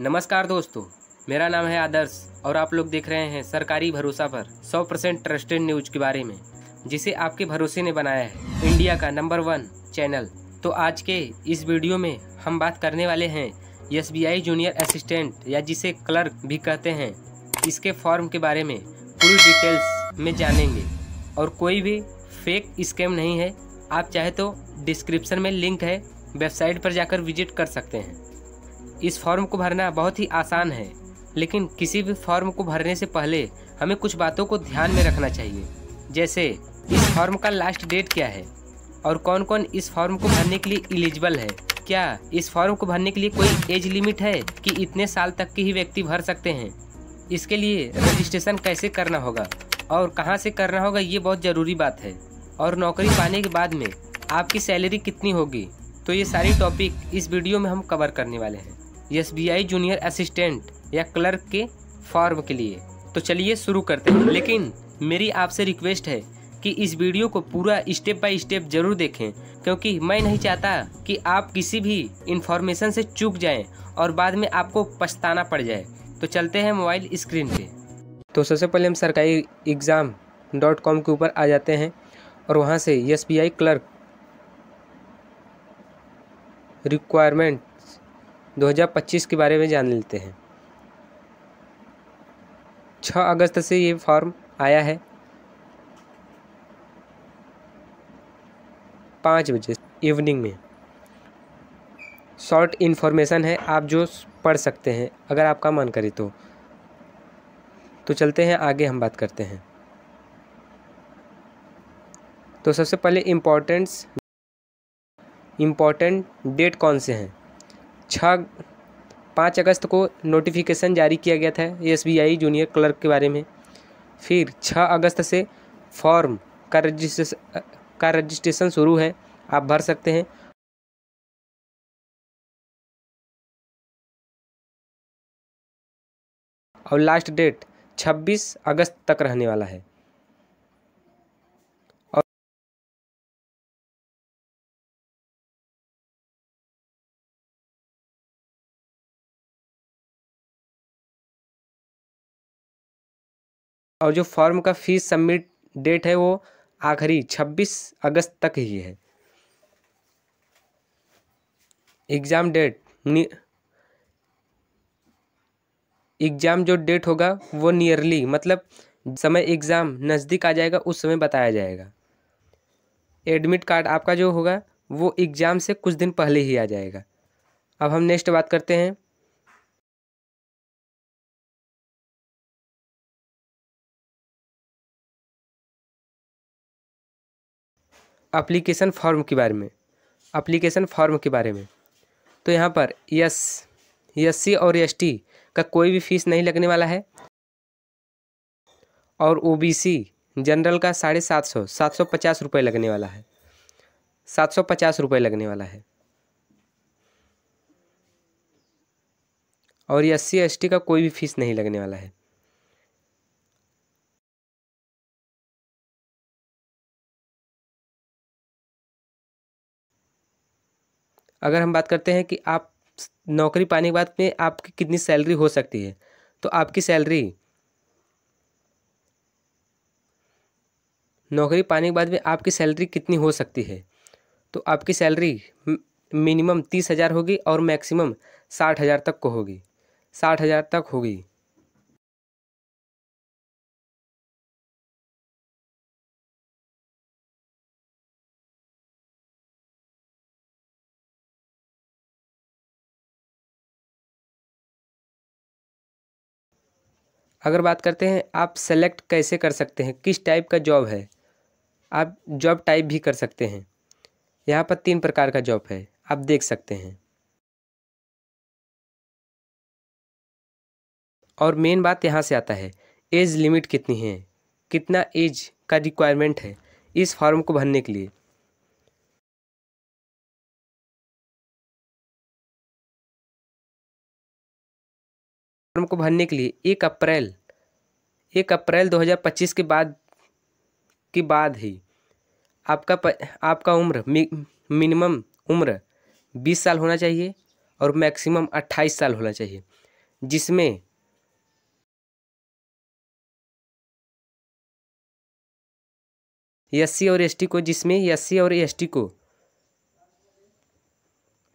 नमस्कार दोस्तों, मेरा नाम है आदर्श और आप लोग देख रहे हैं सरकारी भरोसा पर 100% ट्रस्टेड न्यूज के बारे में, जिसे आपके भरोसे ने बनाया है इंडिया का नंबर 1 चैनल। तो आज के इस वीडियो में हम बात करने वाले हैं SBI जूनियर असिस्टेंट या जिसे क्लर्क भी कहते हैं, इसके फॉर्म के बारे में पूरी डिटेल्स में जानेंगे। और कोई भी फेक स्कैम नहीं है। आप चाहे तो डिस्क्रिप्शन में लिंक है, वेबसाइट पर जाकर विजिट कर सकते हैं। इस फॉर्म को भरना बहुत ही आसान है, लेकिन किसी भी फॉर्म को भरने से पहले हमें कुछ बातों को ध्यान में रखना चाहिए, जैसे इस फॉर्म का लास्ट डेट क्या है और कौन कौन इस फॉर्म को भरने के लिए एलिजिबल है। क्या इस फॉर्म को भरने के लिए कोई एज लिमिट है कि इतने साल तक के ही व्यक्ति भर सकते हैं। इसके लिए रजिस्ट्रेशन कैसे करना होगा और कहाँ से करना होगा, ये बहुत ज़रूरी बात है। और नौकरी पाने के बाद में आपकी सैलरी कितनी होगी, तो ये सारी टॉपिक इस वीडियो में हम कवर करने वाले हैं SBI जूनियर असिस्टेंट या क्लर्क के फॉर्म के लिए। तो चलिए शुरू करते हैं, लेकिन मेरी आपसे रिक्वेस्ट है कि इस वीडियो को पूरा स्टेप बाय स्टेप जरूर देखें, क्योंकि मैं नहीं चाहता कि आप किसी भी इंफॉर्मेशन से चूक जाएं और बाद में आपको पछताना पड़ जाए। तो चलते हैं मोबाइल स्क्रीन पे। तो सबसे पहले हम सरकारी exam.com के ऊपर आ जाते हैं और वहाँ से SBI क्लर्क रिक्वायरमेंट 2025 के बारे में जान लेते हैं। 6 अगस्त से ये फॉर्म आया है 5 बजे इवनिंग में। शॉर्ट इन्फॉर्मेशन है, आप जो पढ़ सकते हैं अगर आपका मन करे तो चलते हैं आगे, हम बात करते हैं। तो सबसे पहले इम्पोर्टेंट डेट कौन से हैं। 5 अगस्त को नोटिफिकेशन जारी किया गया था SBI जूनियर क्लर्क के बारे में। फिर 6 अगस्त से फॉर्म का रजिस्ट्रेशन शुरू है, आप भर सकते हैं। और लास्ट डेट 26 अगस्त तक रहने वाला है। और जो फॉर्म का फीस सबमिट डेट है वो आखिरी 26 अगस्त तक ही है। एग्ज़ाम जो डेट होगा वो नियरली, मतलब समय एग्ज़ाम नज़दीक आ जाएगा उस समय बताया जाएगा। एडमिट कार्ड आपका जो होगा वो एग्ज़ाम से कुछ दिन पहले ही आ जाएगा। अब हम नेक्स्ट बात करते हैं एप्लीकेशन फॉर्म के बारे में। तो यहाँ पर SC और ST का कोई भी फीस नहीं लगने वाला है। और OBC जनरल का 750 रुपये लगने वाला है। 750 रुपये लगने वाला है। और SC ST का कोई भी फीस नहीं लगने वाला है। अगर हम बात करते हैं कि आप नौकरी पाने के बाद में आपकी कितनी सैलरी हो सकती है, तो आपकी सैलरी नौकरी पाने के बाद में आपकी सैलरी कितनी हो सकती है, तो आपकी सैलरी मिनिमम 30,000 होगी और मैक्सिमम 60,000 तक को होगी। 60,000 तक होगी। अगर बात करते हैं आप सेलेक्ट कैसे कर सकते हैं, किस टाइप का जॉब है, आप जॉब टाइप भी कर सकते हैं। यहाँ पर 3 प्रकार का जॉब है, आप देख सकते हैं। और मेन बात यहाँ से आता है, एज लिमिट कितनी है, कितना एज का रिक्वायरमेंट है इस फॉर्म को भरने के लिए। फॉर्म को भरने के लिए 1 अप्रैल 2025 के बाद ही आपका उम्र मिनिमम उम्र 20 साल होना चाहिए और मैक्सिमम 28 साल होना चाहिए। जिसमें एससी और एसटी को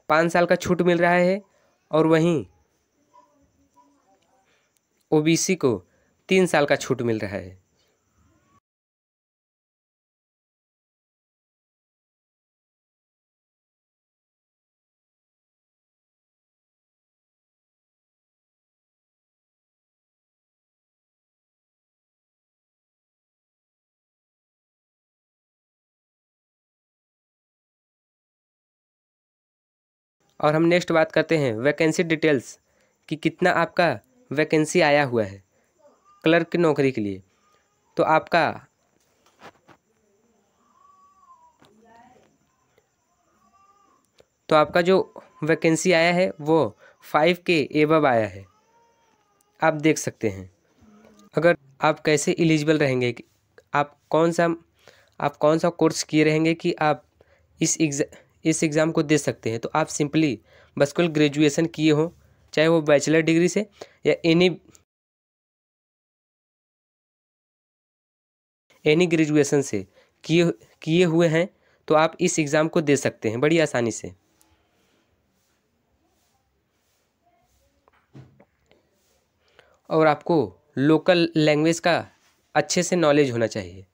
5 साल का छूट मिल रहा है और वहीं ओबीसी को 3 साल का छूट मिल रहा है। और हम नेक्स्ट बात करते हैं वैकेंसी डिटेल्स कि कितना आपका वैकेंसी आया हुआ है क्लर्क की नौकरी के लिए। तो आपका जो वैकेंसी आया है वो 5 के एबव आया है, आप देख सकते हैं। अगर आप कैसे एलिजिबल रहेंगे कि आप कौन सा कोर्स किए रहेंगे कि आप इस एग्ज़ाम को दे सकते हैं, तो आप सिंपली बस केवल ग्रेजुएशन किए हो, चाहे वो बैचलर डिग्री से या एनी ग्रेजुएशन से किए हुए हैं, तो आप इस एग्ज़ाम को दे सकते हैं बड़ी आसानी से। और आपको लोकल लैंग्वेज का अच्छे से नॉलेज होना चाहिए।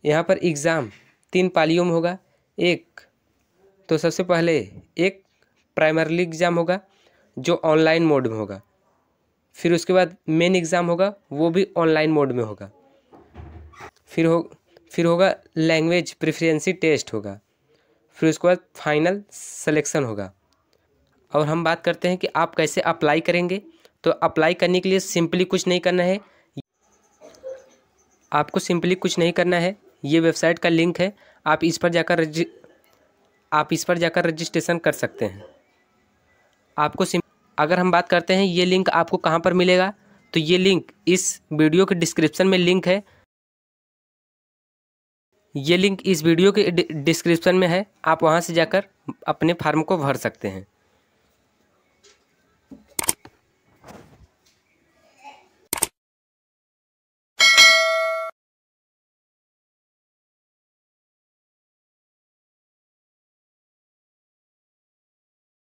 यहाँ पर एग्ज़ाम 3 पालियों में होगा। तो सबसे पहले एक प्राइमरी एग्ज़ाम होगा जो ऑनलाइन मोड में होगा, फिर उसके बाद मेन एग्ज़ाम होगा वो भी ऑनलाइन मोड में होगा, फिर होगा लैंग्वेज प्रेफरेंसी टेस्ट होगा, फिर उसके बाद फाइनल सिलेक्शन होगा। और हम बात करते हैं कि आप कैसे अप्लाई करेंगे। तो अप्लाई करने के लिए सिंपली कुछ नहीं करना है, आपको सिंपली कुछ नहीं करना है। ये वेबसाइट का लिंक है, आप इस पर जाकर रजिस्ट्रेशन कर सकते हैं। अगर हम बात करते हैं ये लिंक आपको कहाँ पर मिलेगा, तो ये लिंक इस वीडियो के डिस्क्रिप्शन में लिंक है। ये लिंक इस वीडियो के डिस्क्रिप्शन में है, आप वहाँ से जाकर अपने फॉर्म को भर सकते हैं।